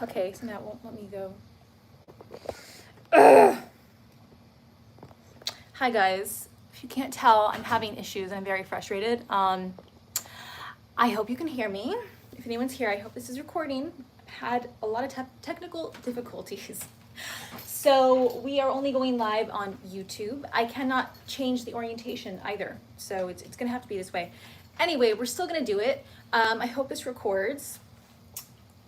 Okay, so now it won't let me go. Ugh. Hi guys. If you can't tell, I'm having issues and I'm very frustrated. I hope you can hear me. If anyone's here, I hope this is recording. I've had a lot of technical difficulties. So we are only going live on YouTube. I cannot change the orientation either. So it's gonna have to be this way. Anyway, we're still gonna do it. I hope this records.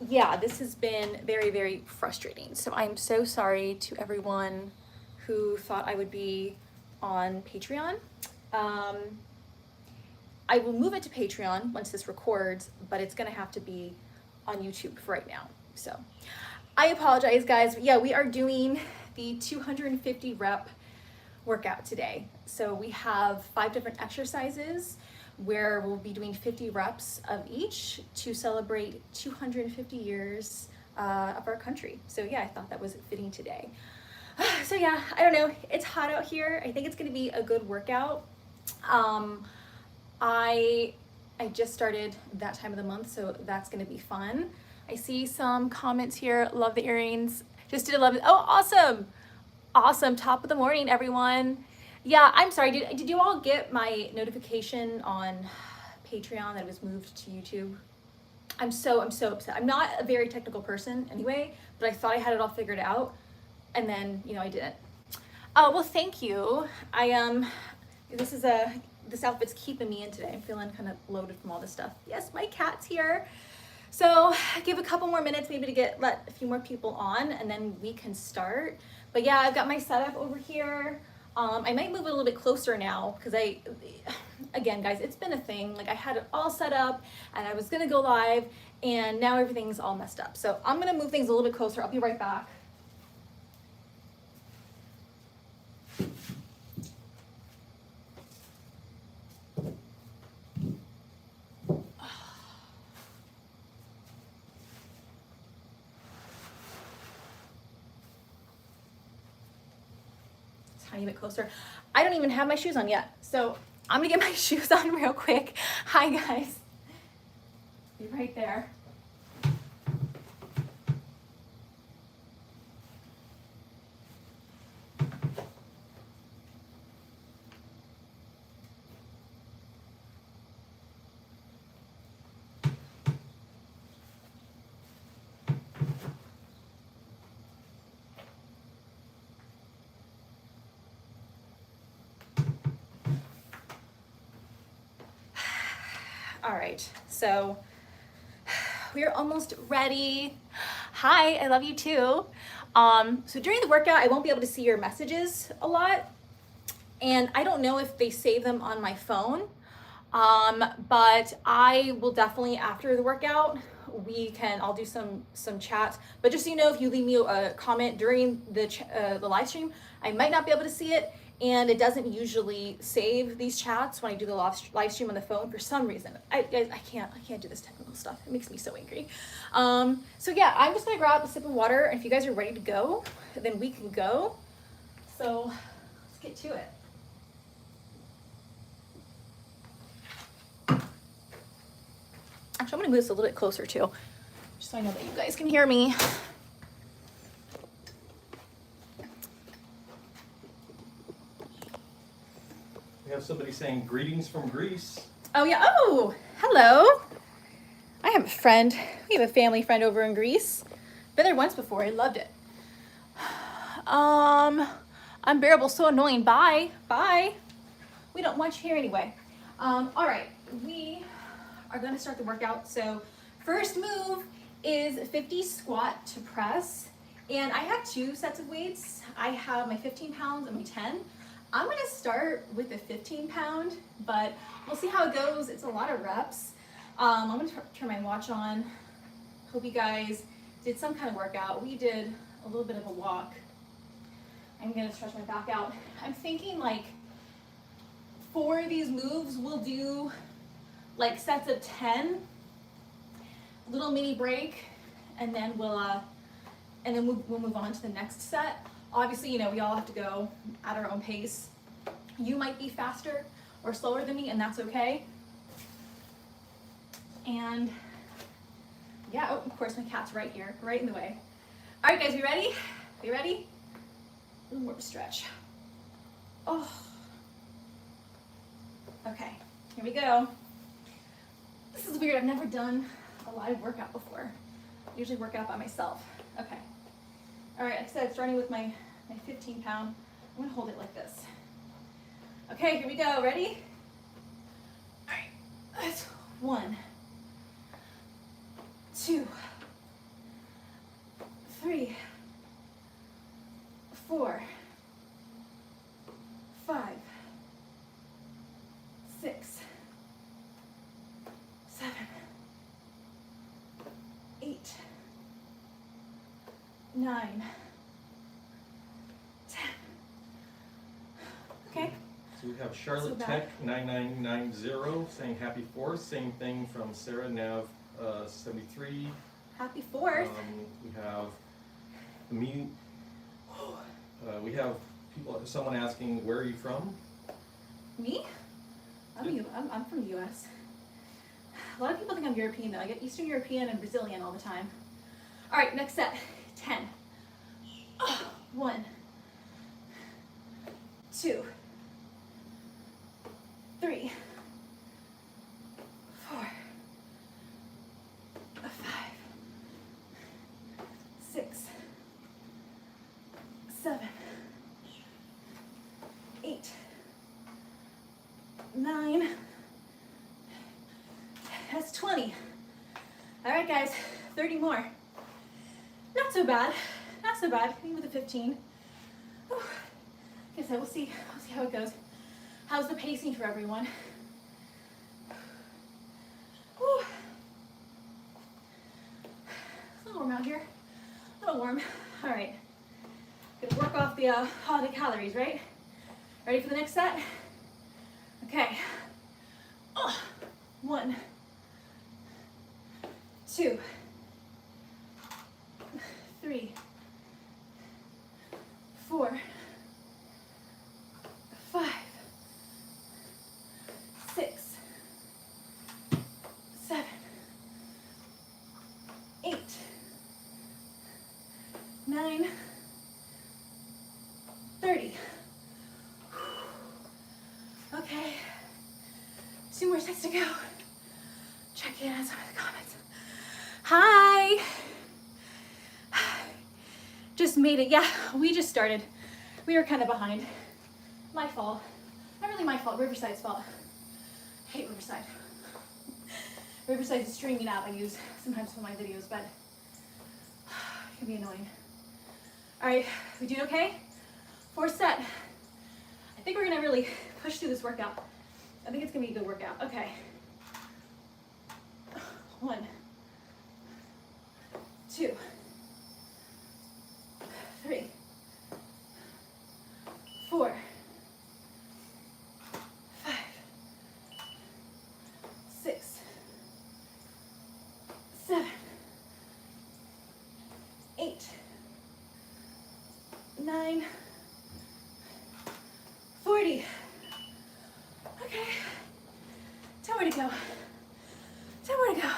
Yeah, this has been very, very frustrating. So I'm so sorry to everyone who thought I would be on Patreon. I will move it to Patreon once this records, but it's gonna have to be on YouTube for right now. So I apologize, guys. Yeah, we are doing the 250 rep workout today. So we have 5 different exercises where we'll be doing 50 reps of each to celebrate 250 years of our country. So yeah, I thought that was fitting today. So yeah, I don't know. It's hot out here. I think it's gonna be a good workout. I just started that time of the month, so that's gonna be fun. I see some comments here. Love the earrings. Just did 11. Oh, awesome. Awesome. Top of the morning, everyone. Yeah, I'm sorry. Did you all get my notification on Patreon that it was moved to YouTube? I'm so upset. I'm not a very technical person anyway, but I thought I had it all figured out, and then I didn't. Well, thank you. This outfit's keeping me in today. I'm feeling kind of loaded from all this stuff. Yes, my cat's here. So give a couple more minutes maybe to let a few more people on, and then we can start. But yeah, I've got my setup over here. I might move it a little bit closer now because again, guys, it's been a thing. Like I had it all set up and I was gonna go live and now everything's all messed up. So I'm gonna move things a little bit closer. I'll be right back. Tiny bit closer. I don't even have my shoes on yet, so I'm gonna get my shoes on real quick. Hi guys, be right there. All right, so we're almost ready. Hi, I love you too. So during the workout, I won't be able to see your messages a lot. And I don't know if they save them on my phone, but I will definitely, after the workout, I'll do some chats. But just so you know, if you leave me a comment during the live stream, I might not be able to see it. And it doesn't usually save these chats when I do the live stream on the phone for some reason. I can't do this technical stuff. It makes me so angry. So yeah, I'm just gonna grab a sip of water, and if you guys are ready to go, then we can go. So let's get to it. Actually, I'm gonna move this a little bit closer too, just so I know that you guys can hear me. We have somebody saying greetings from Greece. Oh yeah, oh, hello. I have a friend, we have a family friend over in Greece. Been there once before, I loved it. Unbearable, so annoying, bye. We don't want you here anyway. All right, we are gonna start the workout. So first move is 50 squat to press. And I have 2 sets of weights. I have my 15 pounds and my 10. I'm gonna start with the 15 pound, but we'll see how it goes. It's a lot of reps. I'm gonna turn my watch on. Hope you guys did some kind of workout. We did a little bit of a walk. I'm gonna stretch my back out. I'm thinking like for these moves, we'll do like sets of 10, little mini break, and then we'll move on to the next set. Obviously, we all have to go at our own pace. You might be faster or slower than me, and that's okay. And Yeah, oh, of course my cat's right here, right in the way. All right, guys, we ready? We ready? A little more stretch. Oh. Okay, here we go. This is weird, I've never done a live workout before. I usually work out by myself. Okay. All right, like I said, starting with my 15 pound, I'm gonna hold it like this. Okay, here we go, ready? All right, that's 1, 2, 3, 4, 5, 6, 7, 8, 9, 10. Okay. So we have Charlotte Tech 9990 saying happy 4th. Same thing from Sarah Nav 73. Happy 4th. We have me. We have someone asking, where are you from? Me? I'm from the US. A lot of people think I'm European though. I get Eastern European and Brazilian all the time. All right, next set, 10. 1, 2, 3, 4, 5, 6, 7, 8, 9. That's 20. All right, guys, 30 more. Not so bad. Not so bad. Even with the 15. Whew. Like I said, we'll see how it goes. How's the pacing for everyone? Whew. It's a little warm out here. A little warm. All right. Gonna work off the holiday calories, right? Ready for the next set? Okay. 1, 2, 3, 4, 5, 6, 7, 8, 9, 30. Okay, 2 more sets to go. Check in on some of the comments. Hi. Just made it. Yeah, we just started. We were kind of behind. My fault. Not really my fault, Riverside's fault. I hate Riverside. Riverside's a streaming app I use sometimes for my videos, but it can be annoying. All right, we doing okay? 4th set. I think we're gonna really push through this workout. I think it's gonna be a good workout. Okay. 1, 2, 3, 4, 5, 6, 7, 8, 9, 40. Okay, 10 more to go. 10 more to go.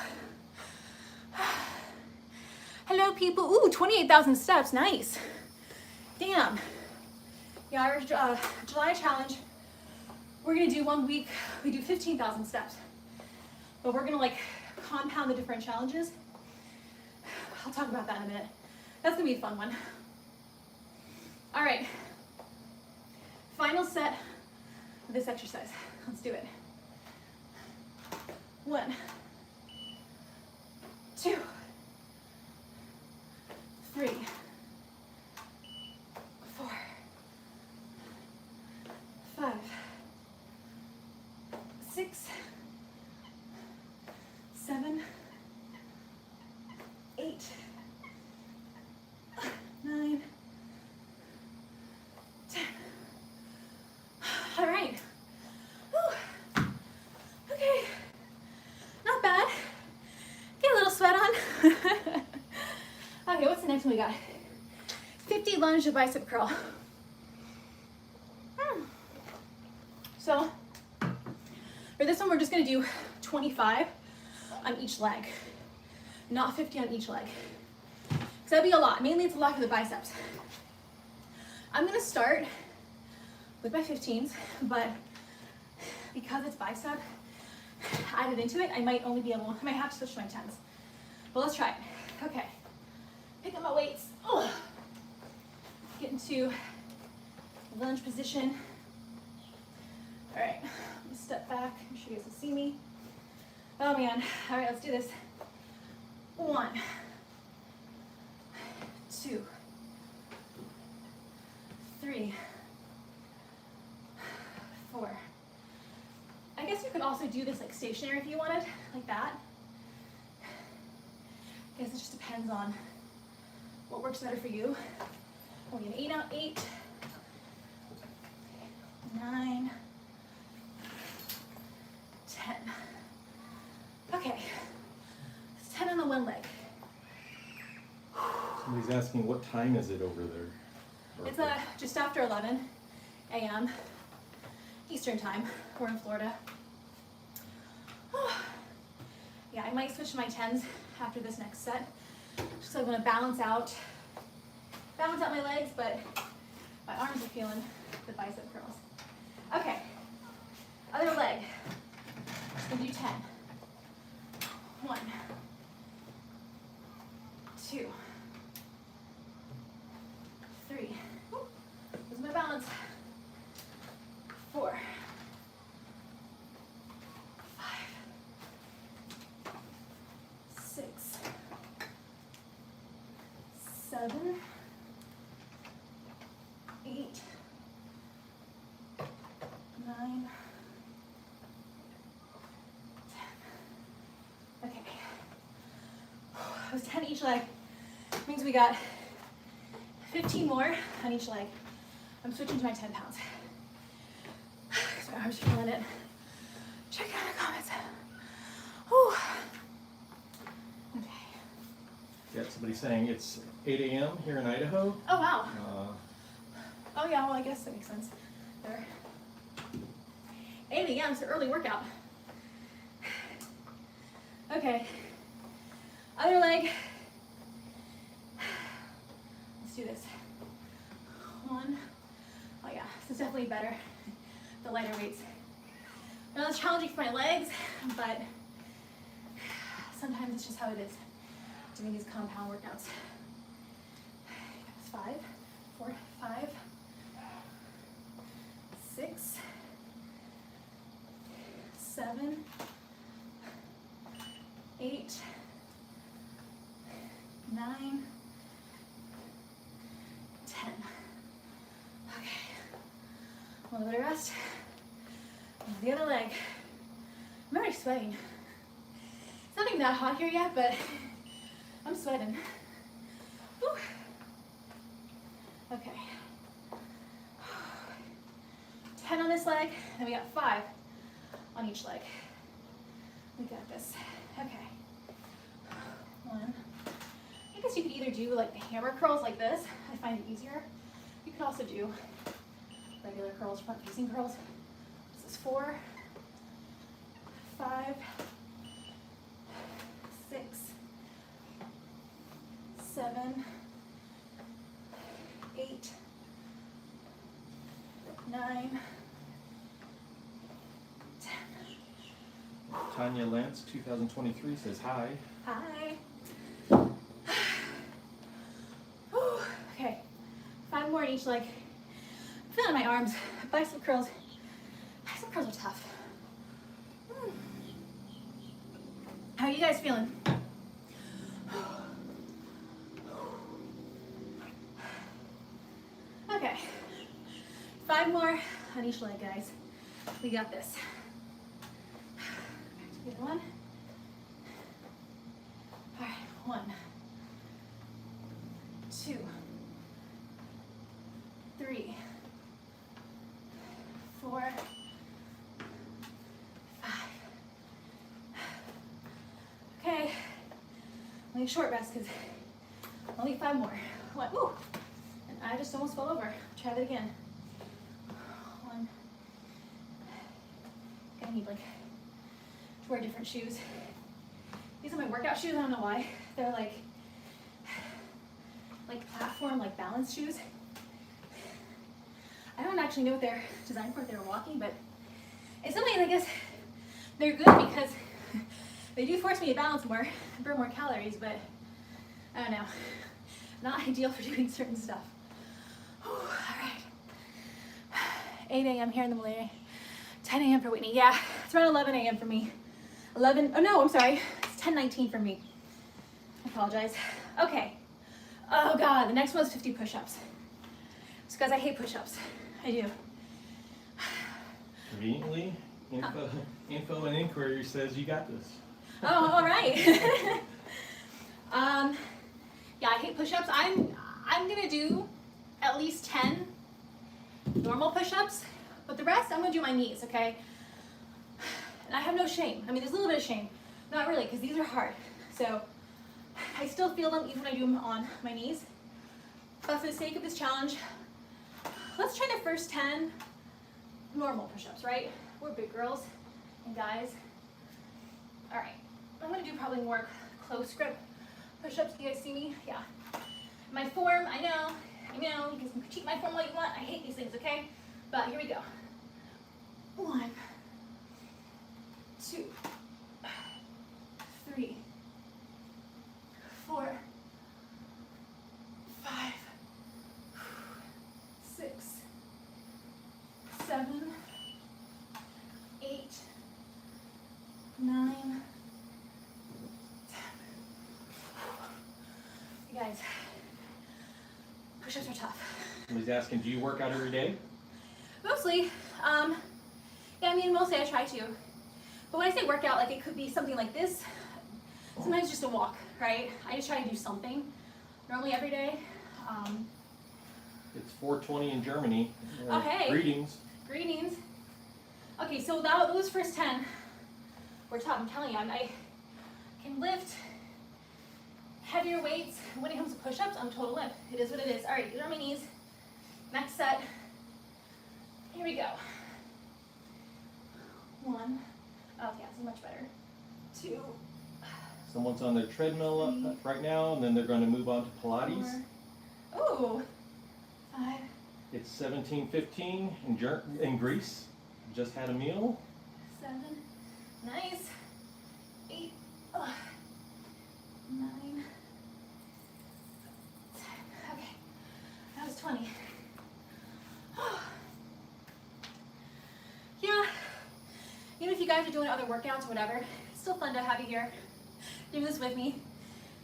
Hello, people. Ooh, 28,000 steps. Nice. Damn. Yeah, our July challenge, we're going to do 1 week. We do 15,000 steps. But we're going to like compound the different challenges. I'll talk about that in a minute. That's going to be a fun one. All right. Final set of this exercise. Let's do it. 1, 2, 3, 4, 5, 6, 7, 8, 9, 10. All right. Whew. Okay. Not bad. Get a little sweat on. Okay, what's the next one we got? 50 lunge to bicep curl. So for this one, we're just gonna do 25 on each leg. not 50 on each leg. Because that'd be a lot. Mainly it's a lot for the biceps. I'm gonna start with my 15s, but because it's bicep added into it, I might have to switch to my 10s. But let's try it. Okay. Pick up my weights. Ugh. Get into lunge position. All right, let me step back. I'm sure you guys can see me. Oh man. All right, let's do this. 1, 2, 3, 4. I guess you could also do this like stationary if you wanted, like that. I guess it just depends on what works better for you. We're gonna 8 out, 8, 9, 10. Okay, it's 10 on the one leg. Somebody's asking what time is it over there? It's just after 11 a.m. Eastern time. We're in Florida. Yeah, I might switch to my 10s after this next set. Just so I want to balance out my legs, but my arms are feeling the bicep curls. Okay, other leg. Just gonna do 10. 1, 2, 3. Lose my balance. 4, 5, 6, 7, 8, 9, 10. Okay. That was 10 each leg. Means we got 15 more on each leg. I'm switching to my 10 pounds. So my arms are feeling it. Check out the comments. Whew. Okay. Yeah, somebody saying it's 8 a.m. here in Idaho. Oh wow. Oh yeah, well I guess that makes sense. There. 8 a.m. is an early workout. Okay. Other leg. Let's do this. 1. Oh yeah, this is definitely better. The lighter weights. Now it's challenging for my legs, but sometimes it's just how it is doing these compound workouts. 5, 4, 5, 6, 7, 8, 9, 10. Okay. A little bit of rest. The other leg. I'm already sweating. It's not even that hot here yet, but I'm sweating. Whew. Okay. 10 on this leg, and we got 5 on each leg. We got this. Okay. 1. I guess you could either do like the hammer curls like this. I find it easier. You could also do regular curls, front facing curls. This is 4, 5, 6, 7, 8, 9, 10. Tanya Lance, 2023, says hi. Hi. Okay, 5 more in each leg. I'm feeling my arms. Bicep curls. Bicep curls are tough. How are you guys feeling? Okay, 5 more on each leg, guys. We got this. Back to the other one. All right, 1, 2, 3, 4, 5. Okay, only a short rest because only 5 more. 1, ooh, and I just almost fell over. Try that again. 1. Gonna need like to wear different shoes These are my workout shoes. I don't know why. They're like platform, like balance shoes. I don't actually know what they're designed for if they were walking, but in some ways I guess they're good because they do force me to balance more, burn more calories, but I don't know. Not ideal for doing certain stuff. Whew, all right. 8 a.m. here in the morning. 10 a.m. for Whitney. Yeah, it's around 11 a.m. for me. 11, oh no, I'm sorry. It's 10:19 for me. I apologize. Okay. Oh God, the next one's 50 push-ups. It's because I hate push-ups. I do. Conveniently, info and inquiry says you got this. Oh, all right. Yeah, I hate push-ups. I'm gonna do at least 10 normal push-ups, but the rest I'm gonna do my knees, okay? And I have no shame. I mean, there's a little bit of shame. Not really, because these are hard. So I still feel them even when I do them on my knees. But for the sake of this challenge, let's try the first 10 normal push-ups, right? We're big girls and guys. All right, I'm gonna do probably more close grip push-ups. Do you guys see me? Yeah. My form, I know, you can critique my form all you want. I hate these things, okay? But here we go. 1, 2, 3, 4, 5, 6, 7, 8, 9, 10. You guys, push-ups are tough. Somebody's asking, do you work out every day? Mostly, yeah, I mean, mostly I try to. But when I say workout, like it could be something like this. Sometimes just a walk, right? I just try to do something. Normally every day. It's 4:20 in Germany. Okay. Greetings. Greetings. Okay, so those first 10 were tough. I'm telling you, I can lift heavier weights. When it comes to push-ups, I'm total limp. It is what it is. All right, these are my knees. Next set. Here we go. 1. Oh yeah, this is much better. 2. Someone's on their treadmill right now, and then they're going to move on to Pilates. 4. Ooh. 5. It's 17:15 in Greece. Just had a meal. 7. Nice. 8. 9. 10. Okay. That was 20. Yeah. Even if you guys are doing other workouts or whatever, it's still fun to have you here doing this with me.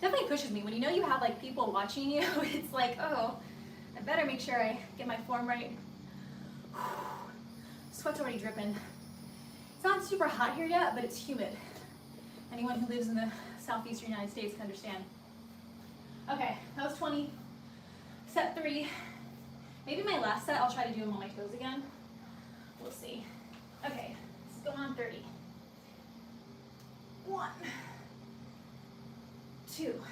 Definitely pushes me. When you know you have like people watching you, it's like, oh, I better make sure I get my form right. Sweat's already dripping. It's not super hot here yet, but it's humid. Anyone who lives in the southeastern United States can understand. Okay, that was 20. Set 3. Maybe my last set, I'll try to do them on my toes again. We'll see. Okay, let's go on 30. 1, 2,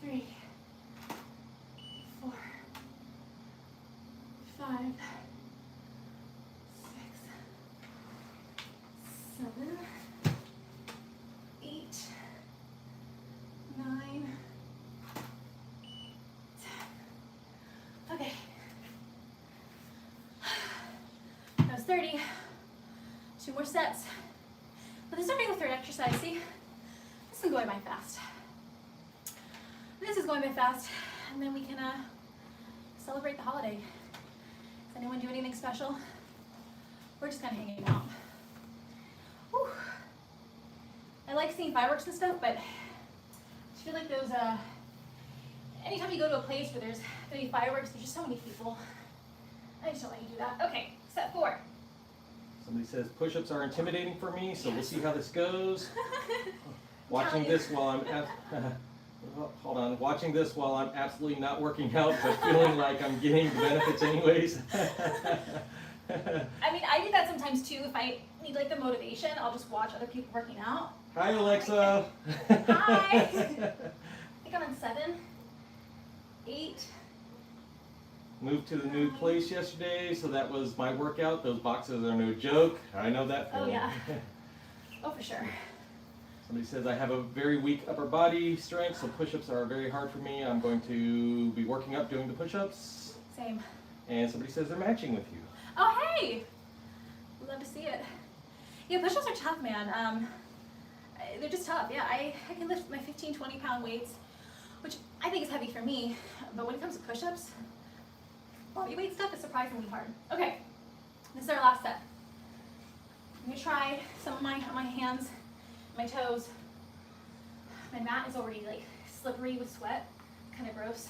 3, 4, 5, 6, 7, 8, 9, 10. Okay. That was 30. 2 more sets. But this is already the third exercise. See? This is going by fast. This is going by fast. And then we can celebrate the holiday. Does anyone do anything special? We're just kind of hanging out. Whew. I like seeing fireworks and stuff, but I feel like those, anytime you go to a place where there's going to be fireworks, there's just so many people. I just don't like to do that. Okay, set 4. Somebody says push-ups are intimidating for me, so we'll see how this goes. Watching this while I'm hold on. Watching this while I'm absolutely not working out, but feeling like I'm getting the benefits anyways. I mean, I do that sometimes too. If I need like the motivation, I'll just watch other people working out. Hi, Alexa. Hi. I think I'm on 7, 8. Moved to the new place yesterday, so that was my workout. Those boxes are no joke. I know that feeling. Oh yeah. Oh, for sure. Somebody says, I have a very weak upper body strength, so push-ups are very hard for me. I'm going to be working up doing the push-ups. Same. And somebody says they're matching with you. Oh, hey! Love to see it. Yeah, push-ups are tough, man. They're just tough. Yeah, I can lift my 15, 20 pound weights, which I think is heavy for me. But when it comes to push-ups, body weight stuff is surprisingly hard. Okay, this is our last set. I'm gonna try some of my hands, my toes. My mat is already like slippery with sweat, kind of gross.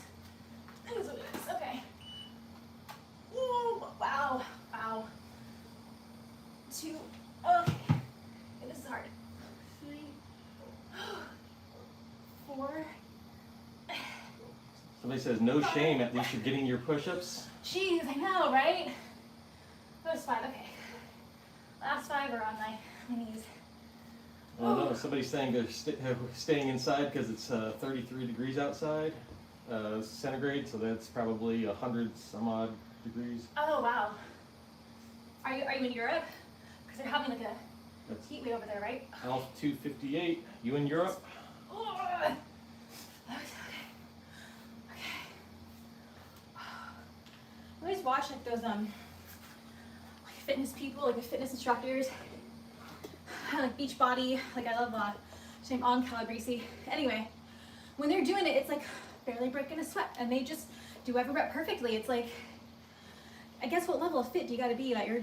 That is what it is. Okay. Ooh, wow, wow. 2, okay. And this is hard. 3, 4. Somebody says, no shame, at least you're getting your push-ups. Jeez, I know, right? That was 5, okay. Last 5 are on my knees. Oh no, somebody's saying they're staying inside because it's 33 degrees outside, centigrade, so that's probably 100 some odd degrees. Oh, wow. Are you in Europe? Because they're having like a heat wave over there, right? Altitude 58. You in Europe? Okay. I always watch like those like fitness people, like the fitness instructors, like Beachbody. Like I love Shame on Calabrese. Anyway, when they're doing it, it's like barely breaking a sweat, and they just do every rep perfectly. It's like, I guess what level of fit do you got to be that you're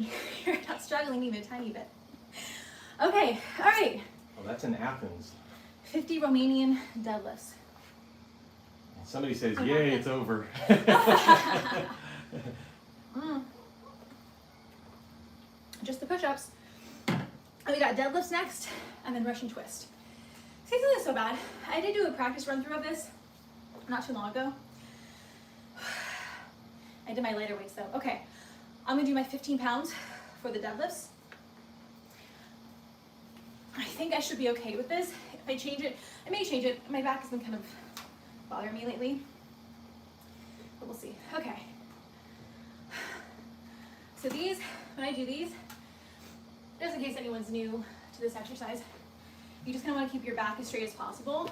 not struggling even a tiny bit? Okay, all right. Oh, that's in Athens. 50 Romanian deadlifts. Somebody says, yay, it's over. Just the push-ups. And we got deadlifts next, and then Russian twist. See, this isn't so bad. I did do a practice run through of this not too long ago. I did my lighter weights though. Okay, I'm gonna do my 15 pounds for the deadlifts. I think I should be okay with this. If I change it, I may change it. My back has been kind of bothering me lately, but we'll see. Okay. So these, when I do these, just in case anyone's new to this exercise, you just kind of want to keep your back as straight as possible.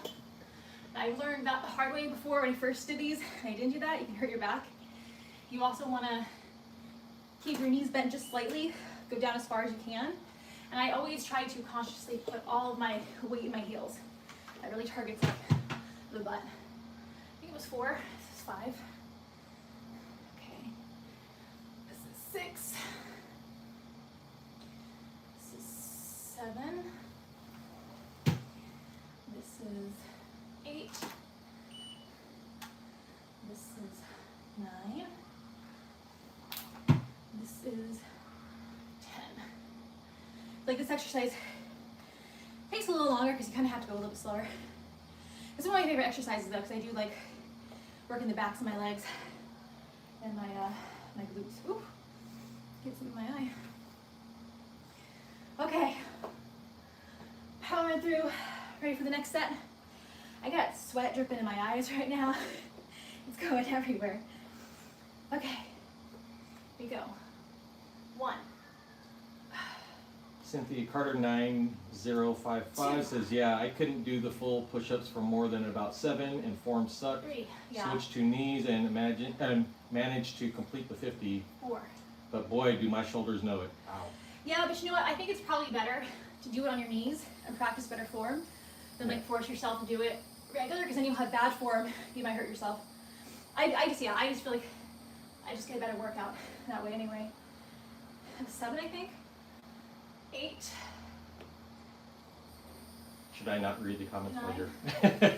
I learned that the hard way before when I first did these, and I didn't do that, you can hurt your back. You also want to keep your knees bent just slightly, go down as far as you can. And I always try to consciously put all of my weight in my heels. That really targets like the butt. I think it was 4, this is 5. Okay, this is 6. This is 7. This is 8. This is 9. This is 10. Like this exercise takes a little longer because you kind of have to go a little bit slower. It's one of my favorite exercises though, because I do like working the backs of my legs and my my glutes. Ooh, get some in my eye. Okay, powering through, ready for the next set. I got sweat dripping in my eyes right now. It's going everywhere. Okay, here we go. 1. Cynthia Carter 9055 says, yeah, I couldn't do the full push-ups for more than about 7 and form sucked. 3, yeah. Switched to knees and managed to complete the 50. 4. But boy, do my shoulders know it. Ow. Yeah, but you know what? I think it's probably better to do it on your knees and practice better form than like force yourself to do it regular, because then you'll have bad form. You might hurt yourself. I just feel like I just get a better workout that way anyway. 7, I think. 8. Should I not read the comments 9. while you're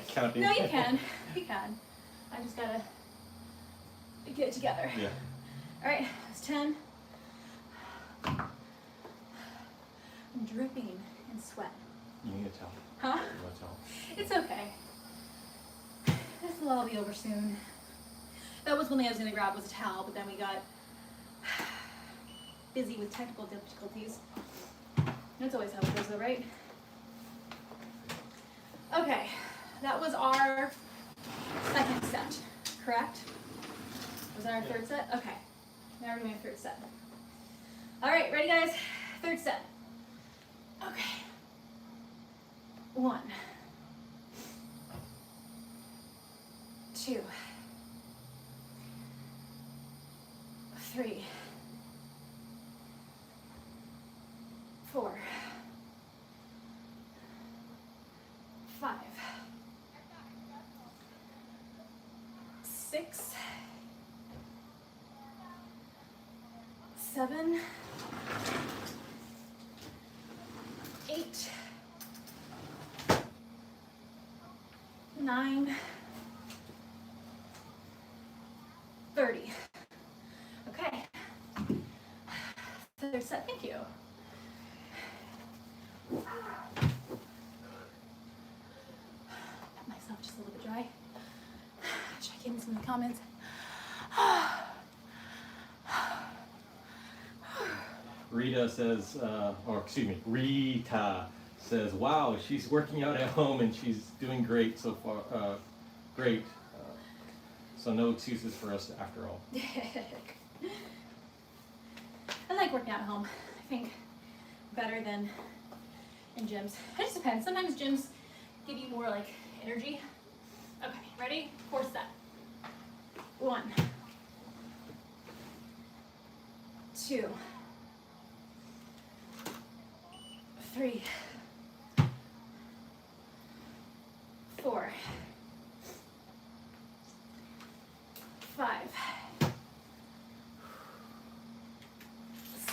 counting? No, you can. You can. I just gotta get it together. Yeah. All right, that's 10. I'm dripping in sweat. You need a towel. Huh? You want a towel? It's okay. This will all be over soon. That was one thing I was gonna grab, was a towel, but then we got busy with technical difficulties. That's always how it goes though, right? Okay, that was our second set, correct? Was that our third set? Okay, now we're doing a third set. All right, ready guys? Third set. Okay. 1, 2, 3, 4, 5, 6, 7, 8, 9, 30. Okay. Third set, thank you. Got myself just a little bit dry. Check in some of the comments. Rita says, or excuse me, Rita says, wow, she's working out at home and she's doing great so far. Great. So no excuses for us after all. I like working out at home. I think better than in gyms. It just depends. Sometimes gyms give you more like energy. Okay, ready? Fourth set. 1, 2, 3, 4, 5,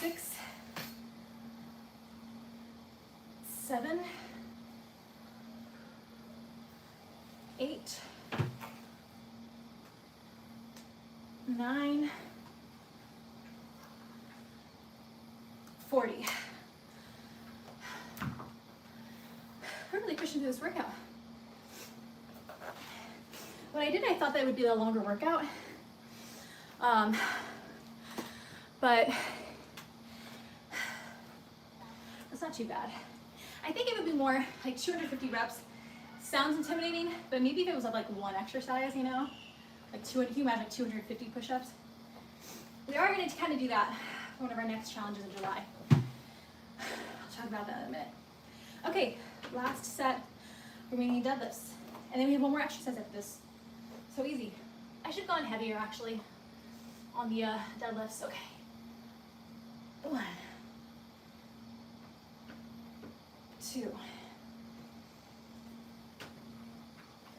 6, 7, 8, 9, 40. I'm really pushing through this workout. When I did, I thought that would be a longer workout. But it's not too bad. I think it would be more like 250 reps. Sounds intimidating, but maybe if it was like one exercise, you know, like can you imagine like 250 push-ups? We are going to kind of do that for one of our next challenges in July. I'll talk about that in a minute. Okay, last set, Romanian deadlifts. And then we have one more exercise after this. So easy. I should have gone heavier actually on the deadlifts. Okay. 1, 2,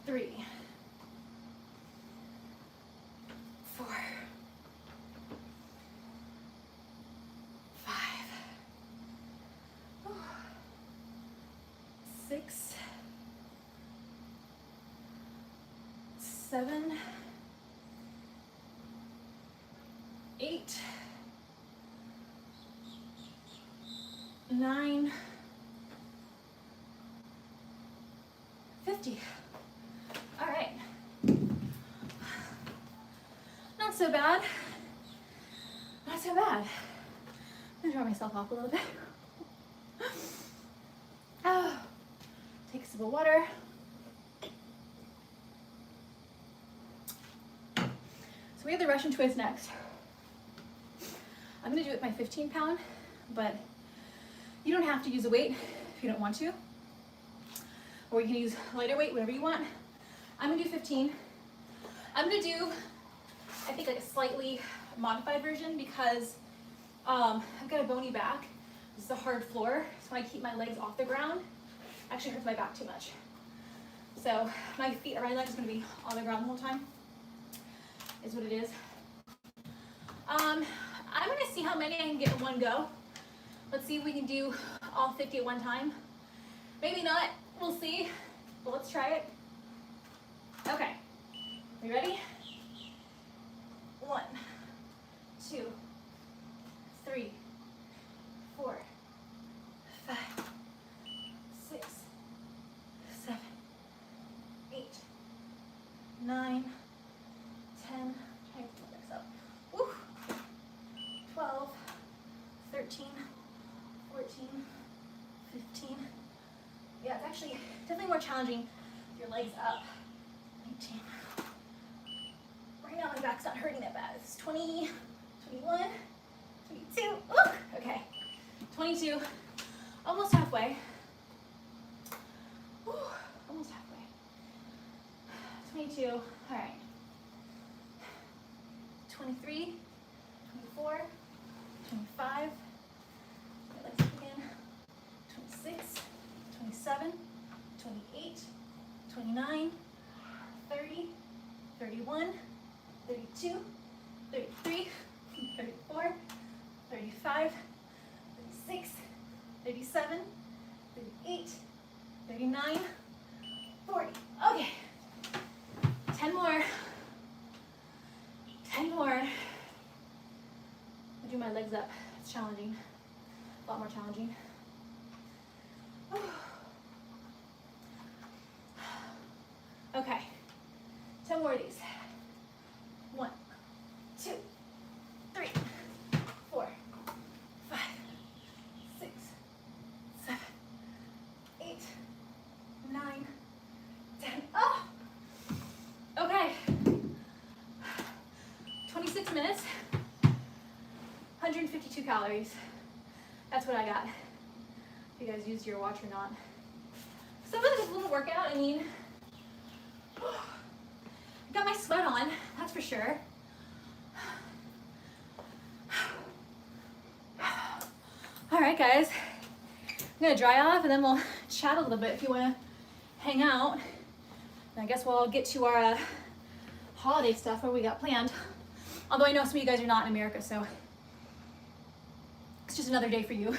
3, 4, 5, 6, 7, 8, 9, 50. All right. Not so bad. Not so bad. I'm gonna dry myself off a little bit. Oh, take a sip of water. So we have the Russian twist next. I'm gonna do it with my 15 pound, but you don't have to use a weight if you don't want to. Or you can use lighter weight, whatever you want. I'm gonna do 15. I'm gonna do, I think like a slightly modified version because I've got a bony back. This is a hard floor, so when I keep my legs off the ground, it actually hurts my back too much. So my feet or my legs are gonna be on the ground the whole time, is what it is. I'm gonna see how many I can get in one go. Let's see if we can do all 50 at one time. Maybe not, we'll see, but let's try it. Okay, you ready? 1, 2, 3, 4, 5, 6, 7, 8, 9, 10, trying to put this up. Woo. 12, 13, 14, 15. Yeah, it's actually definitely more challenging with your legs up. 19. Right now my back's not hurting that bad. It's 20, 21, 22. Ooh, okay. 22. Almost halfway. 22. All right. 23, 24, 25. Let's begin. 26, 27, 28, 29, 30, 31, 32, 33, 34, 35, 36, 37, 38, 39, 40. Okay. 10 more. 10 more. I'll do my legs up. It's challenging. A lot more challenging. Okay. 10 more of these. 1, 2, 3, 4, 5, 6, 7, 8, 9, 10. Oh! Okay. 26 minutes, 152 calories. That's what I got. If you guys used your watch or not. So really just a little workout. I mean, I got my sweat on, that's for sure. All right, guys. I'm gonna dry off and then we'll chat a little bit if you wanna hang out. And I guess we'll get to our holiday stuff, what we got planned. Although I know some of you guys are not in America, so it's just another day for you.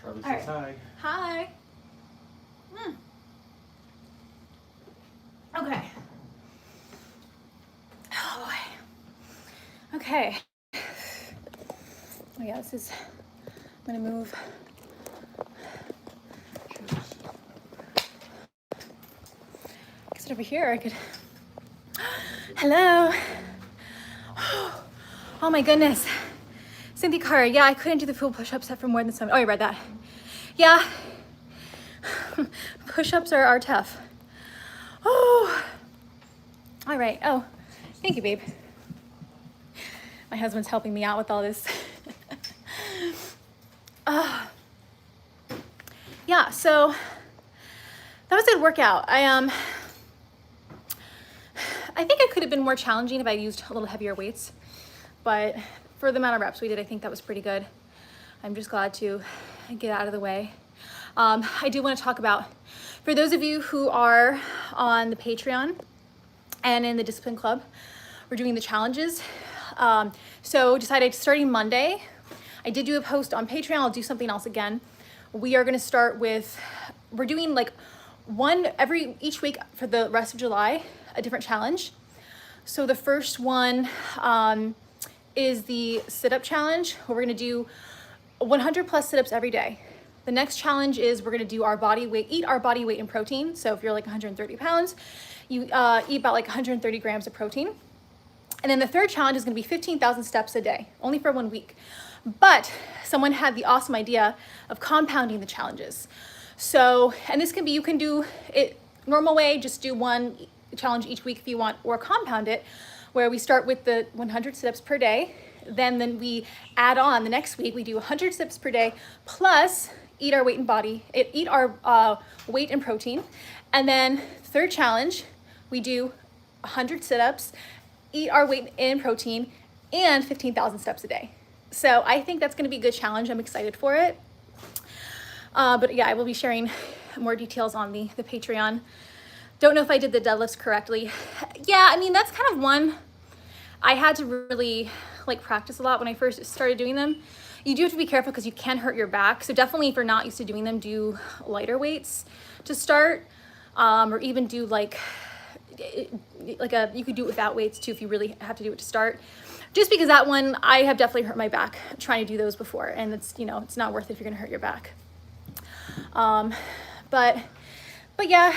Charlie All says right. hi. Hi. Okay. Oh boy. Okay. Oh yeah, this is, I'm gonna move. Get over here, I could. Hello. Oh my goodness. Cynthia Carr, yeah, I couldn't do the full push-up set for more than 7. Oh, I read that. Yeah. Push-ups are tough. Oh. All right. Oh, thank you, babe. My husband's helping me out with all this. Yeah, so that was a good workout. I think it could have been more challenging if I used a little heavier weights, but for the amount of reps we did, I think that was pretty good. I'm just glad to get out of the way. I do want to talk about, for those of you who are on the Patreon and in the Discipline Club, we're doing the challenges. So decided starting Monday, I did do a post on Patreon. I'll do something else again. We are going to start with, we're doing like each week for the rest of July, a different challenge. So the first one is the sit-up challenge, where we're going to do 100 plus sit-ups every day. The next challenge is we're going to do our body weight, eat our body weight in protein. So if you're like 130 pounds, you eat about like 130 grams of protein. And then the third challenge is going to be 15,000 steps a day, only for 1 week. But someone had the awesome idea of compounding the challenges. So, and this can be, you can do it normal way, just do one challenge each week if you want, or compound it, where we start with the 100 sit-ups per day. Then we add on the next week, we do 100 sit-ups per day, plus eat our weight in protein. And then third challenge, we do 100 sit-ups, eat our weight in protein, and 15,000 steps a day. So I think that's gonna be a good challenge. I'm excited for it. But yeah, I will be sharing more details on the Patreon. Don't know if I did the deadlifts correctly. Yeah, I mean, that's kind of one I had to really like practice a lot when I first started doing them. You do have to be careful because you can hurt your back. So definitely if you're not used to doing them, do lighter weights to start, or even do you could do it without weights too if you really have to do it to start. Just because that one, I have definitely hurt my back trying to do those before, and it's not worth it if you're gonna hurt your back. But yeah,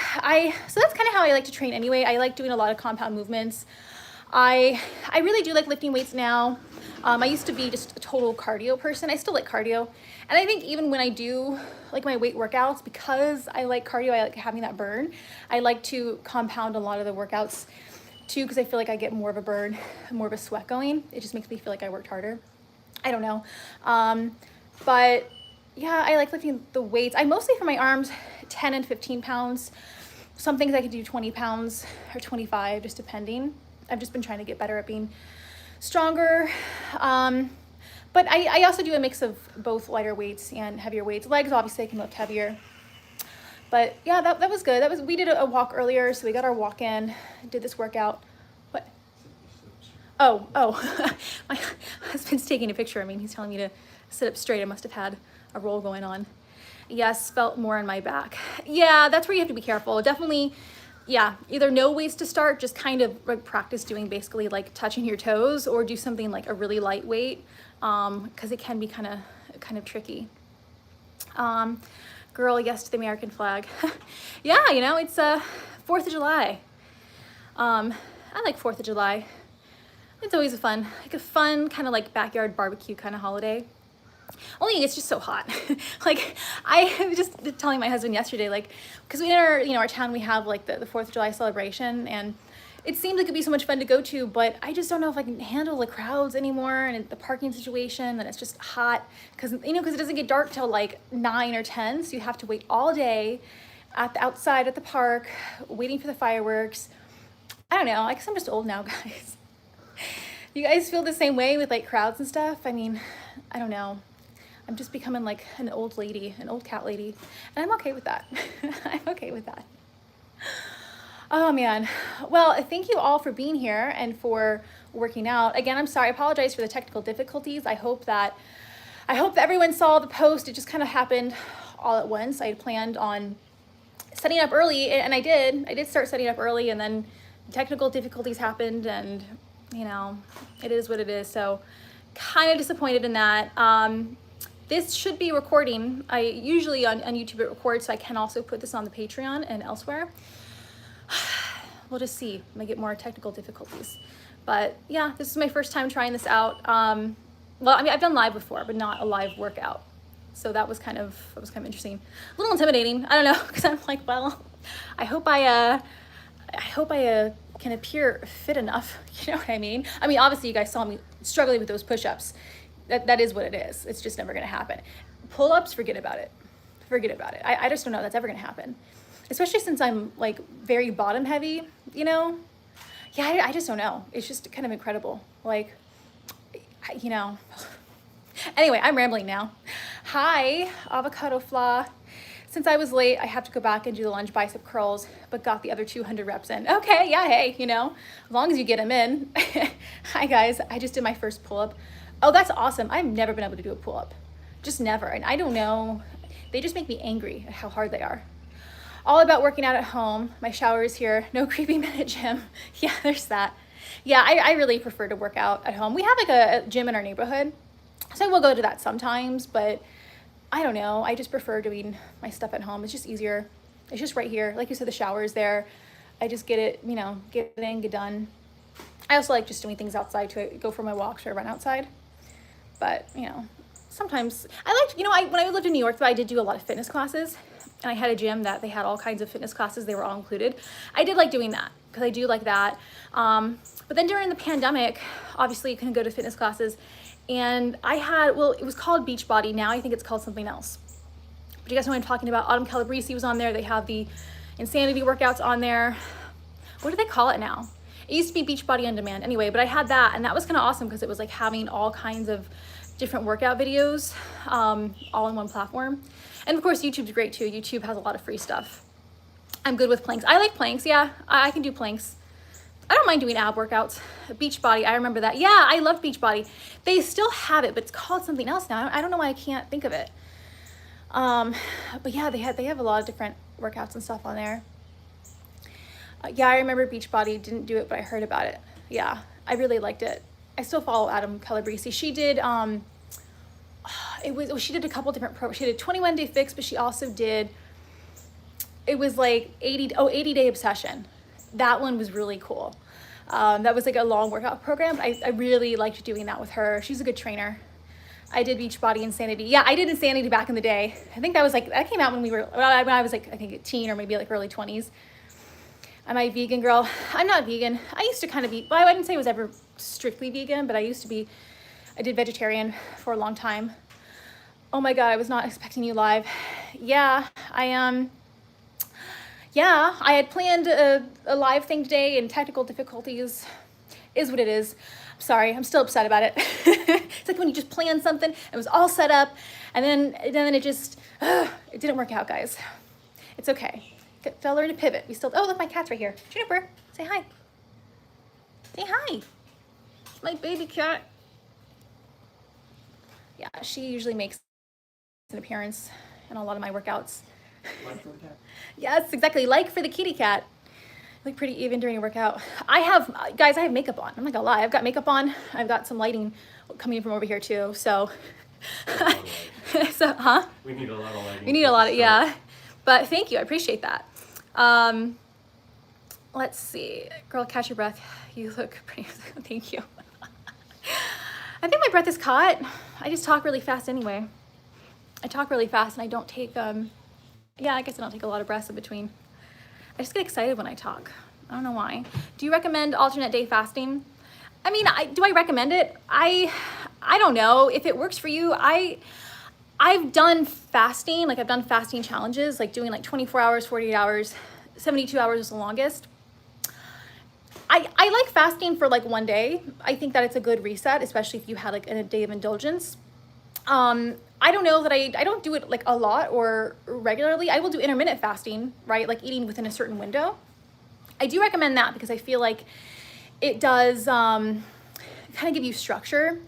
so that's kind of how I like to train anyway. I like doing a lot of compound movements. I really do like lifting weights now. I used to be just a total cardio person. I still like cardio. And I think even when I do like my weight workouts, because I like cardio, I like having that burn. I like to compound a lot of the workouts too, because I feel like I get more of a burn, more of a sweat going. It just makes me feel like I worked harder. I don't know. But yeah, I like lifting the weights. I mostly for my arms, 10 and 15 pounds. Some things I could do 20 pounds or 25, just depending. I've just been trying to get better at being stronger. But I also do a mix of both lighter weights and heavier weights. Legs, obviously, I can lift heavier. But yeah, that was good. We did a walk earlier, so we got our walk in, did this workout. What? Oh, my husband's taking a picture of me. He's telling me to sit up straight. I must have had a roll going on. Yes, felt more in my back. Yeah, that's where you have to be careful. Definitely, yeah, either know weights to start, just kind of like practice doing basically like touching your toes, or do something like a really lightweight, because it can be kind of tricky. Girl, yes to the American flag. Yeah, you know, it's 4th of July. I like 4th of July. It's always a fun kind of like backyard barbecue kind of holiday. Only it's just so hot. Like, I was just telling my husband yesterday, like, because in our town we have like the 4th of July celebration, and it seems like it'd be so much fun to go to, but I just don't know if I can handle the crowds anymore, and the parking situation, and it's just hot because it doesn't get dark till like 9 or 10, so you have to wait all day outside at the park waiting for the fireworks. I don't know, I guess I'm just old now, guys. You guys feel the same way with like crowds and stuff? I mean, I don't know. I'm just becoming like an old lady, an old cat lady, and I'm okay with that. I'm okay with that. Oh man. Well, thank you all for being here and for working out. Again, I'm sorry, I apologize for the technical difficulties. I hope that everyone saw the post. It just kind of happened all at once. I had planned on setting up early, and I did start setting up early, and then technical difficulties happened, and it is what it is. So kind of disappointed in that. This should be recording. I usually on YouTube it records, so I can also put this on the Patreon and elsewhere. We'll just see. I might get more technical difficulties. But yeah, this is my first time trying this out. Well, I mean, I've done live before, but not a live workout. So that was kind of interesting. A little intimidating. I don't know, because I'm like, well, I hope I can appear fit enough. You know what I mean? I mean, obviously you guys saw me struggling with those push-ups. That is what it is. It's just never gonna happen. Pull-ups, forget about it. Forget about it. I just don't know that's ever gonna happen. Especially since I'm like very bottom heavy, Yeah, I just don't know. It's just kind of incredible. Like, Anyway, I'm rambling now. Hi, avocado flaw. Since I was late, I have to go back and do the lunge bicep curls, but got the other 200 reps in. Okay, yeah, hey, as long as you get them in. Hi guys, I just did my first pull-up. Oh, that's awesome. I've never been able to do a pull-up. Just never. And I don't know. They just make me angry at how hard they are. All about working out at home. My shower is here. No creepy minute gym. Yeah, there's that. Yeah, I really prefer to work out at home. We have like a gym in our neighborhood, so I will go to that sometimes, but I don't know. I just prefer doing my stuff at home. It's just easier. It's just right here. Like you said, the shower is there. I just get it, get it in, get done. I also like just doing things outside to go for my walks or run outside. But, sometimes I liked, when I lived in New York, though, I did do a lot of fitness classes, and I had a gym that they had all kinds of fitness classes. They were all included. I did like doing that because I do like that. But then during the pandemic, obviously you couldn't go to fitness classes, and it was called Beachbody. Now I think it's called something else. But you guys know what I'm talking about. Autumn Calabrese was on there. They have the Insanity workouts on there. What do they call it now? It used to be Beachbody On Demand. Anyway, but I had that, and that was kind of awesome because it was like having all kinds of different workout videos all in one platform. And of course, YouTube's great too. YouTube has a lot of free stuff. I'm good with planks. I like planks. Yeah, I can do planks. I don't mind doing ab workouts. Beachbody, I remember that. Yeah, I love Beachbody. They still have it, but it's called something else now. I don't know why I can't think of it. But yeah, they have a lot of different workouts and stuff on there. Yeah, I remember Beachbody. Didn't do it, but I heard about it. Yeah, I really liked it. I still follow Autumn Calabrese. She did she did a couple different programs. She did a 21-day fix, but she also did, it was like 80 day obsession. That one was really cool. That was like a long workout program. I really liked doing that with her. She's a good trainer. I did Beachbody Insanity. Yeah, I did Insanity back in the day. I think that came out when I was like, I think a teen or maybe like early 20s. Am I a vegan, girl? I'm not vegan. I used to kind of be, well, I wouldn't say I was ever strictly vegan, but I did vegetarian for a long time. Oh my God, I was not expecting you live. Yeah, Yeah, I had planned a live thing today, and technical difficulties is what it is. I'm sorry, I'm still upset about it. It's like when you just plan something, it was all set up, and then it just, it didn't work out, guys. It's okay. Gotta learn to pivot. We still, oh, look, my cat's right here. Juniper, say hi. Say hi. My baby cat. Yeah, she usually makes an appearance in a lot of my workouts. Like for the cat? Yes, exactly. Like for the kitty cat. I look pretty even during a workout. I have, guys, I have makeup on. I'm not gonna lie. I've got makeup on. I've got some lighting coming from over here too. So, so, huh? We need a lot of lighting. We need a lot of, yeah. But thank you. I appreciate that. Let's see. Girl, catch your breath. You look pretty, thank you. I think my breath is caught. I just talk really fast anyway. I talk really fast and I don't take, yeah, I guess I don't take a lot of breaths in between. I just get excited when I talk. I don't know why. Do you recommend alternate day fasting? I mean, do I recommend it? I don't know. If it works for you, I've done fasting, like I've done fasting challenges, like doing like 24 hours, 48 hours, 72 hours is the longest. I like fasting for like one day. I think that it's a good reset, especially if you had like a day of indulgence. I don't know that I don't do it like a lot or regularly. I will do intermittent fasting, right? Like eating within a certain window. I do recommend that because I feel like it does kind of give you structure.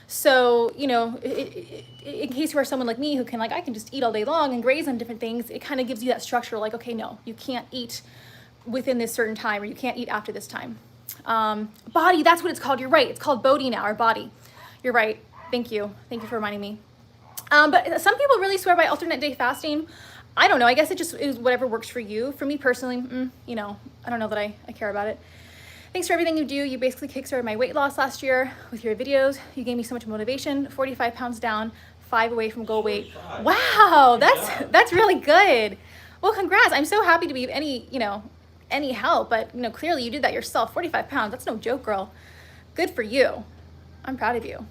So, you know, in case you are someone like me who can like, I can just eat all day long and graze on different things, it kind of gives you that structure like, okay, no, you can't eat within this certain time or you can't eat after this time. Body, that's what it's called. You're right. It's called Bodhi now, or body. You're right. Thank you. Thank you for reminding me. But some people really swear by alternate day fasting. I don't know. I guess it just is whatever works for you. For me personally, you know, I don't know that I care about it. Thanks for everything you do. You basically kickstarted my weight loss last year with your videos. You gave me so much motivation. 45 pounds down, 5 away from goal weight. Wow, that's really good. Well, congrats. I'm so happy to be any help, but you know, clearly you did that yourself. 45 pounds, that's no joke, girl. Good for you. I'm proud of you.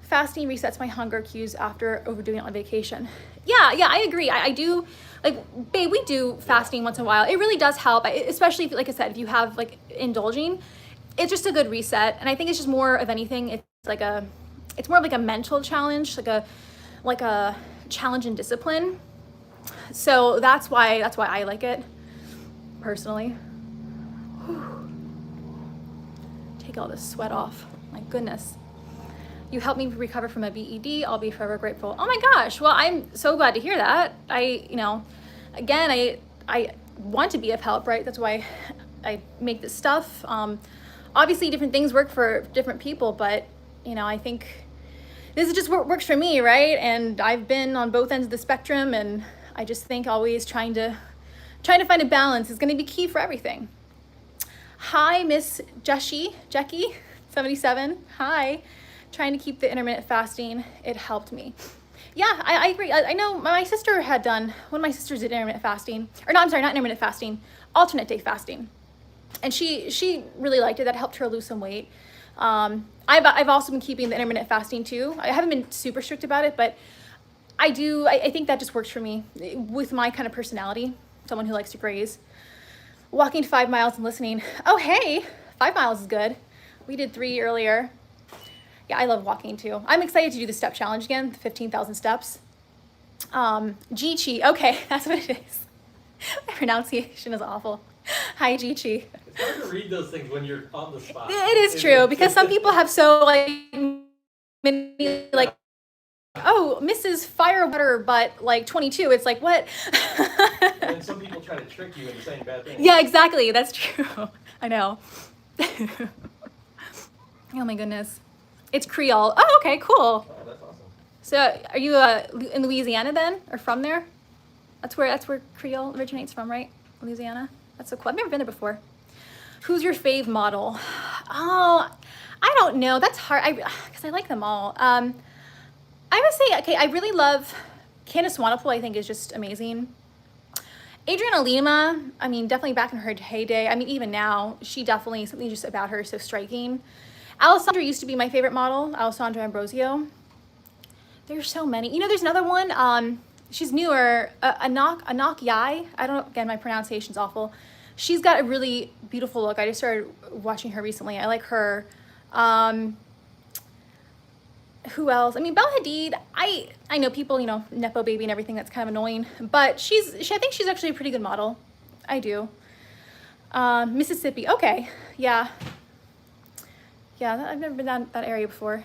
Fasting resets my hunger cues after overdoing it on vacation. Yeah, I agree. I do, like, babe, we do fasting once in a while. It really does help, especially if, like I said, if you have like indulging, it's just a good reset. And I think it's just more of anything. It's more of like a mental challenge, like a challenge in discipline. So that's why I like it personally. Whew. Take all this sweat off. My goodness. You helped me recover from a BED. I'll be forever grateful. Oh my gosh. Well, I'm so glad to hear that. I want to be of help, right? That's why I make this stuff. Obviously different things work for different people, but you know, I think this is just what works for me, right? And I've been on both ends of the spectrum, and I just think always trying to find a balance is going to be key for everything. Hi, Miss Jackie, 77. Hi. Trying to keep the intermittent fasting, it helped me. Yeah, I agree. I know my sister had done, one of my sisters did intermittent fasting, or no, I'm sorry, not intermittent fasting, alternate day fasting. And she really liked it. That helped her lose some weight. I've also been keeping the intermittent fasting too. I haven't been super strict about it, but I think that just works for me with my kind of personality, someone who likes to graze. Walking 5 miles and listening. Oh, hey, 5 miles is good. We did 3 earlier. Yeah, I love walking too. I'm excited to do the step challenge again, the 15,000 steps. Jichi, okay, that's what it is. My pronunciation is awful. Hi, Jichi. It's hard to read those things when you're on the spot. It is true, because some people have so many, like, oh, Mrs. Firewater, but like 22. It's like, what? And some people try to trick you into saying bad things. Yeah, exactly. That's true. I know. Oh my goodness. It's Creole. Oh, okay, cool. Oh, that's awesome. So are you in Louisiana then, or from there? That's where Creole originates from, right? Louisiana? That's so cool. I've never been there before. Who's your fave model? Oh, I don't know. That's hard. Because I like them all. I would say, okay, I really love Candace Swanepoel. I think is just amazing. Adriana Lima, I mean, definitely back in her heyday. I mean, even now, she definitely, something just about her is so striking. Alessandra used to be my favorite model, Alessandra Ambrosio. There's so many. You know, there's another one. she's newer, Anak Yai. I don't know, again, my pronunciation's awful. She's got a really beautiful look. I just started watching her recently. I like her. Who else? I mean, Bella Hadid, I know people, you know, Nepo baby and everything, that's kind of annoying, but I think she's actually a pretty good model. I do. Mississippi, okay, yeah. Yeah, I've never been down that area before.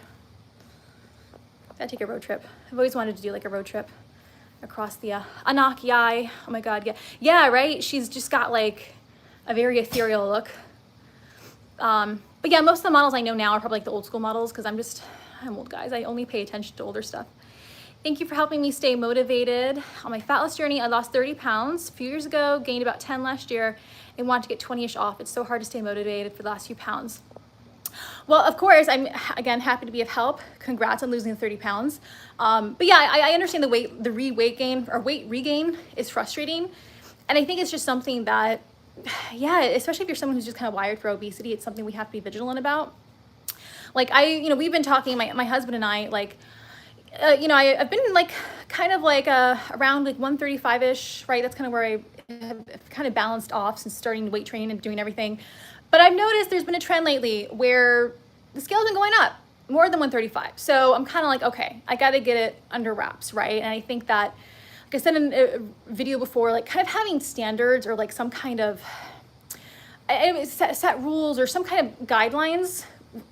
Gotta take a road trip. I've always wanted to do like a road trip across the Anak Yai. Oh my God, yeah. Yeah, right? She's just got like a very ethereal look. But yeah, most of the models I know now are probably like the old school models because I'm old, guys. I only pay attention to older stuff. Thank you for helping me stay motivated. On my fat loss journey, I lost 30 pounds a few years ago, gained about 10 last year, and want to get 20-ish off. It's so hard to stay motivated for the last few pounds. Well, of course, I'm, again, happy to be of help. Congrats on losing the 30 pounds. But yeah, I understand the weight regain is frustrating. And I think it's just something that, yeah, especially if you're someone who's just kind of wired for obesity, it's something we have to be vigilant about. Like we've been talking, my husband and I, like, I've been like, kind of like around like 135-ish, right? That's kind of where I have kind of balanced off since starting weight training and doing everything. But I've noticed there's been a trend lately where the scale's been going up more than 135. So I'm kind of like, okay, I got to get it under wraps, right? And I think that, like I said in a video before, like kind of having standards or like some kind of set rules or some kind of guidelines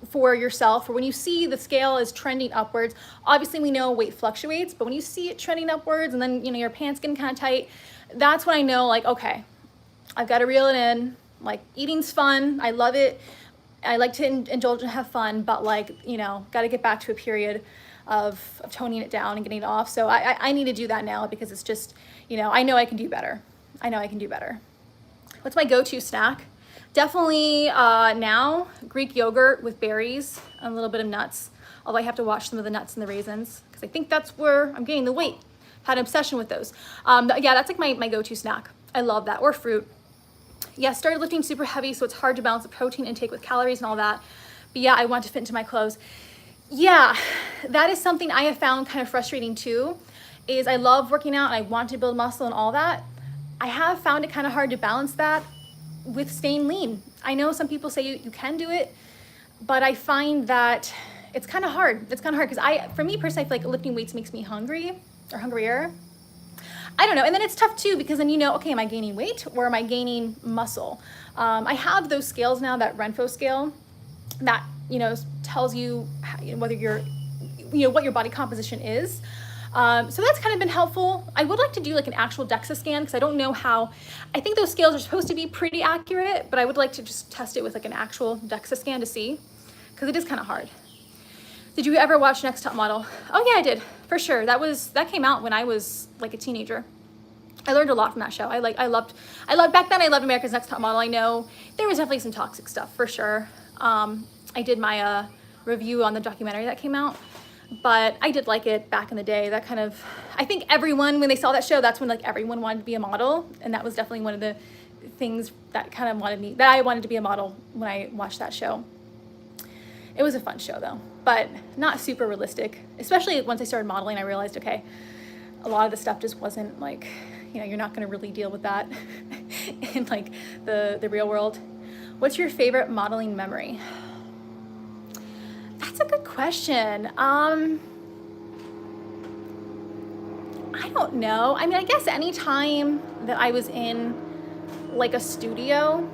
for yourself, or when you see the scale is trending upwards. Obviously we know weight fluctuates, but when you see it trending upwards and then, you know, your pants getting kind of tight, that's when I know, like, okay, I've got to reel it in. Like, eating's fun, I love it, I like to indulge and have fun, but like, you know, got to get back to a period of toning it down and getting it off. So I need to do that now because it's just, you know, I know I can do better. I know I can do better. What's my go-to snack? Definitely now, Greek yogurt with berries and a little bit of nuts. Although I have to watch some of the nuts and the raisins because I think that's where I'm gaining the weight. Had an obsession with those. Yeah, that's like my go-to snack. I love that. Or fruit. Yeah, started lifting super heavy, so it's hard to balance the protein intake with calories and all that. But yeah, I want to fit into my clothes. Yeah, that is something I have found kind of frustrating too, is I love working out and I want to build muscle and all that. I have found it kind of hard to balance that with staying lean. I know some people say you can do it, but I find that it's kind of hard. It's kind of hard because for me personally, I feel like lifting weights makes me hungry or hungrier. I don't know. And then it's tough too, because then, you know, okay, am I gaining weight or am I gaining muscle? I have those scales now, that Renpho scale that, you know, tells you whether you're, you know, what your body composition is. So that's kind of been helpful. I would like to do like an actual DEXA scan because I don't know how, I think those scales are supposed to be pretty accurate, but I would like to just test it with like an actual DEXA scan to see, because it is kind of hard. Did you ever watch Next Top Model? Oh yeah, I did, for sure. That came out when I was like a teenager. I learned a lot from that show. I loved back then. I loved America's Next Top Model. I know there was definitely some toxic stuff for sure. I did my review on the documentary that came out, but I did like it back in the day. That kind of, I think everyone, when they saw that show, that's when like everyone wanted to be a model, and that was definitely one of the things that kind of I wanted to be a model when I watched that show. It was a fun show though, but not super realistic. Especially once I started modeling, I realized, okay, a lot of the stuff just wasn't like, you know, you're not gonna really deal with that in like the real world. What's your favorite modeling memory? That's a good question. I don't know. I mean, I guess any time that I was in like a studio,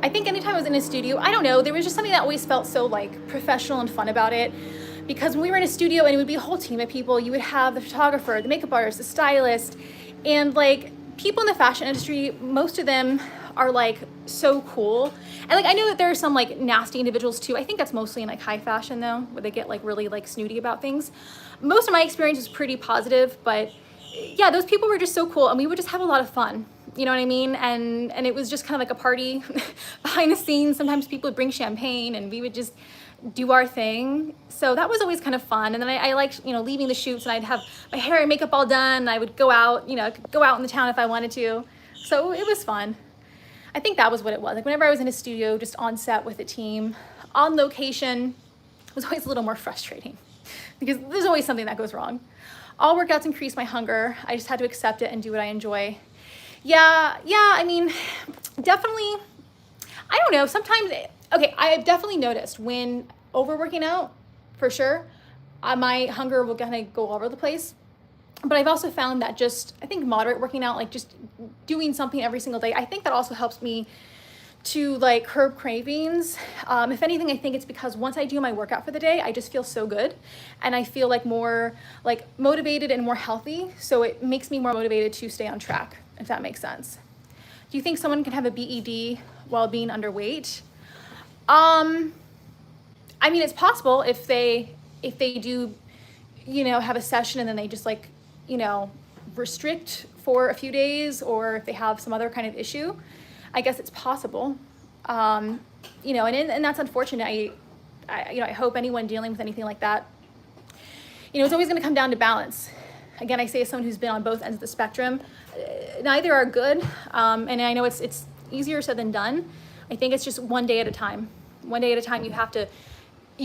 I think anytime I was in a studio, I don't know, there was just something that always felt so like professional and fun about it. Because when we were in a studio and it would be a whole team of people, you would have the photographer, the makeup artist, the stylist, and like people in the fashion industry, most of them are like so cool. And like I know that there are some like nasty individuals too. I think that's mostly in like high fashion though, where they get like really like snooty about things. Most of my experience was pretty positive, but yeah, those people were just so cool and we would just have a lot of fun. You know what I mean? And it was just kind of like a party behind the scenes. Sometimes people would bring champagne and we would just do our thing. So that was always kind of fun. And then I liked, you know, leaving the shoots and I'd have my hair and makeup all done. I would go out, you know, go out in the town if I wanted to. So it was fun. I think that was what it was. Like whenever I was in a studio, just on set with a team, on location, it was always a little more frustrating because there's always something that goes wrong. all workouts increase my hunger. I just had to accept it and do what I enjoy. Yeah, I mean, definitely, I don't know, sometimes, okay, I have definitely noticed when overworking out, for sure, my hunger will kind of go all over the place. But I've also found that just, I think moderate working out, like just doing something every single day, I think that also helps me to like curb cravings. If anything, I think it's because once I do my workout for the day, I just feel so good and I feel like more like motivated and more healthy. So it makes me more motivated to stay on track, if that makes sense. Do you think someone can have a BED while being underweight? I mean, it's possible if they do, you know, have a session and then they just like, you know, restrict for a few days, or if they have some other kind of issue, I guess it's possible. You know, and that's unfortunate. I hope anyone dealing with anything like that, you know, it's always going to come down to balance. Again, I say as someone who's been on both ends of the spectrum, neither are good. And I know it's easier said than done. I think it's just one day at a time. One day at a time, you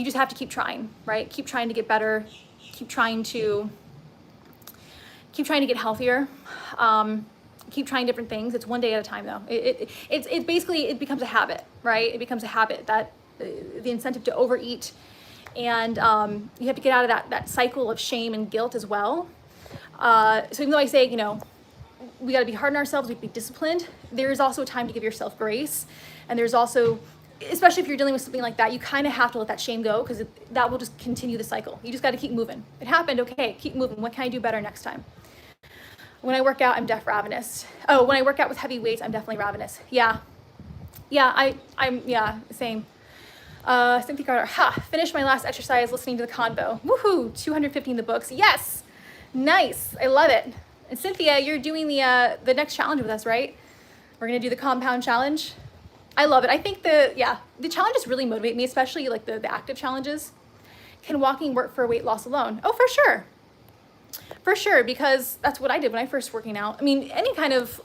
just have to keep trying, right? Keep trying to get better. Keep trying to get healthier. Keep trying different things. It's one day at a time though. It's basically, it becomes a habit, right? It becomes a habit that the incentive to overeat, and you have to get out of that cycle of shame and guilt as well. So even though I say, you know, we got to be hard on ourselves, we have to be disciplined, there is also a time to give yourself grace. And there's also, especially if you're dealing with something like that, you kind of have to let that shame go, because that will just continue the cycle. You just got to keep moving. It happened, okay, keep moving. What can I do better next time? When I work out, I'm ravenous. Oh, when I work out with heavy weights, I'm definitely ravenous. Yeah, same. Cynthia Carter, finished my last exercise listening to the convo. Woohoo, 250 in the books. Yes, nice, I love it. And Cynthia, you're doing the next challenge with us, right? We're gonna do the compound challenge. I love it. I think the challenges really motivate me, especially like the active challenges. Can walking work for weight loss alone? Oh, for sure. For sure, because that's what I did when I first working out. I mean, any kind of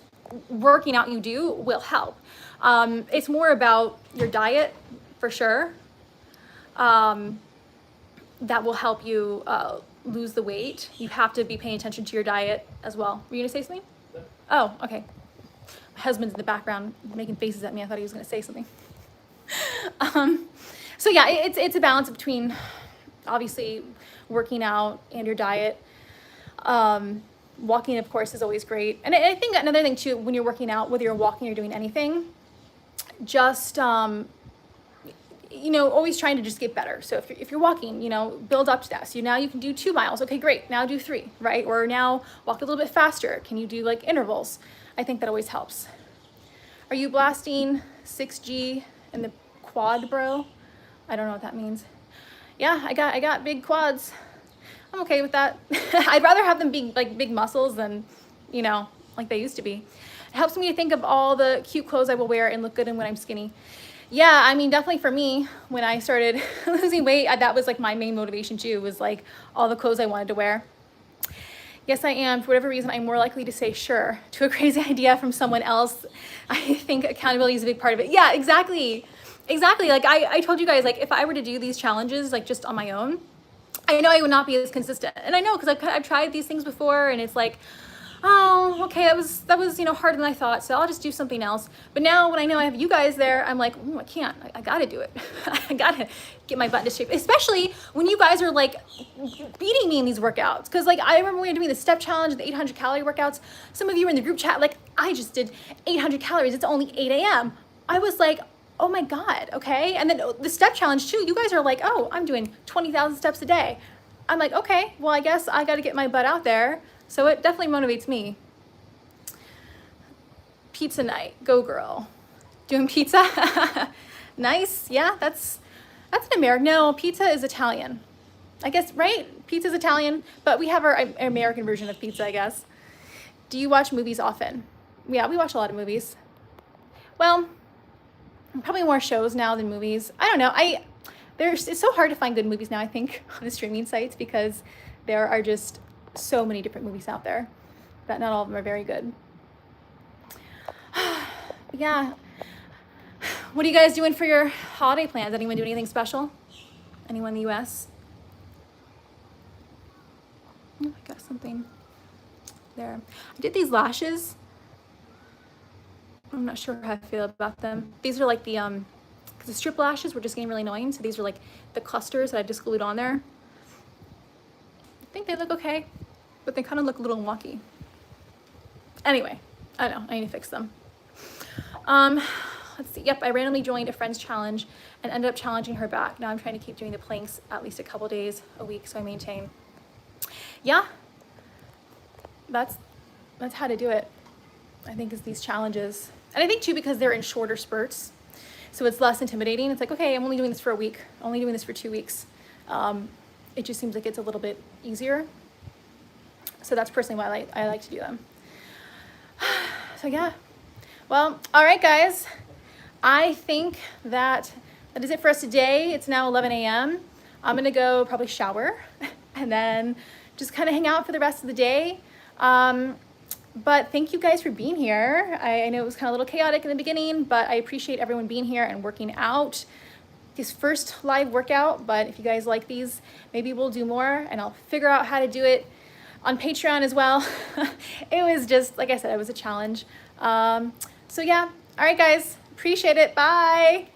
working out you do will help. It's more about your diet, for sure. That will help you lose the weight. You have to be paying attention to your diet as well. Were you gonna say something? No. Oh, okay. My husband's in the background making faces at me. I thought he was gonna say something. So yeah, it's a balance between obviously working out and your diet. Walking, of course, is always great. And I think another thing too, when you're working out, whether you're walking or doing anything, just, you know, always trying to just get better. So if you're walking, you know, build up to that. So now you can do 2 miles. Okay, great. Now do 3, right? Or now walk a little bit faster. Can you do like intervals? I think that always helps. Are you blasting 6G in the quad, bro? I don't know what that means. Yeah, I got big quads. I'm okay with that. I'd rather have them be like big muscles than, you know, like they used to be. It helps me to think of all the cute clothes I will wear and look good in when I'm skinny. Yeah, I mean, definitely for me, when I started losing weight, that was like my main motivation too, was like all the clothes I wanted to wear. Yes, I am. For whatever reason, I'm more likely to say sure to a crazy idea from someone else. I think accountability is a big part of it. Yeah, exactly. Exactly. Like I told you guys, like if I were to do these challenges, like just on my own, I know I would not be as consistent. And I know, because I've tried these things before, and it's like, oh, okay, that was, you know, harder than I thought, so I'll just do something else. But now when I know I have you guys there, I'm like, I can't. I gotta do it. I gotta get my butt into shape, especially when you guys are like beating me in these workouts. Because like I remember when we were doing the step challenge, the 800 calorie workouts, some of you were in the group chat like, I just did 800 calories, it's only 8 a.m. I was like, oh my God, okay. And then the step challenge too, you guys are like, oh, I'm doing 20,000 steps a day. I'm like, okay, well, I guess I got to get my butt out there. So it definitely motivates me. Pizza night, go girl. Doing pizza? Nice, yeah, that's an American, no, pizza is Italian. I guess, right? Pizza's Italian, but we have our American version of pizza, I guess. Do you watch movies often? Yeah, we watch a lot of movies. Well, probably more shows now than movies. I don't know. It's so hard to find good movies now, I think, on the streaming sites, because there are just so many different movies out there that not all of them are very good. Yeah. What are you guys doing for your holiday plans? Anyone do anything special? Anyone in the US? Oh, I got something there. I did these lashes. I'm not sure how I feel about them. These are like because the strip lashes were just getting really annoying. So these are like the clusters that I just glued on there. I think they look okay, but they kind of look a little wonky. Anyway, I don't know, I need to fix them. Let's see, yep, I randomly joined a friend's challenge and ended up challenging her back. Now I'm trying to keep doing the planks at least a couple days a week so I maintain. Yeah, that's how to do it, I think, is these challenges. And I think too, because they're in shorter spurts, so it's less intimidating. It's like, okay, I'm only doing this for a week, only doing this for 2 weeks. It just seems like it's a little bit easier. So that's personally why I like to do them. So yeah, well, all right, guys. I think that is it for us today. It's now 11 a.m. I'm gonna go probably shower and then just kind of hang out for the rest of the day. But thank you guys for being here. I know it was kind of a little chaotic in the beginning, but I appreciate everyone being here and working out this first live workout. But if you guys like these, maybe we'll do more and I'll figure out how to do it on Patreon as well. It was just, like I said, it was a challenge. So yeah, all right guys, appreciate it, bye.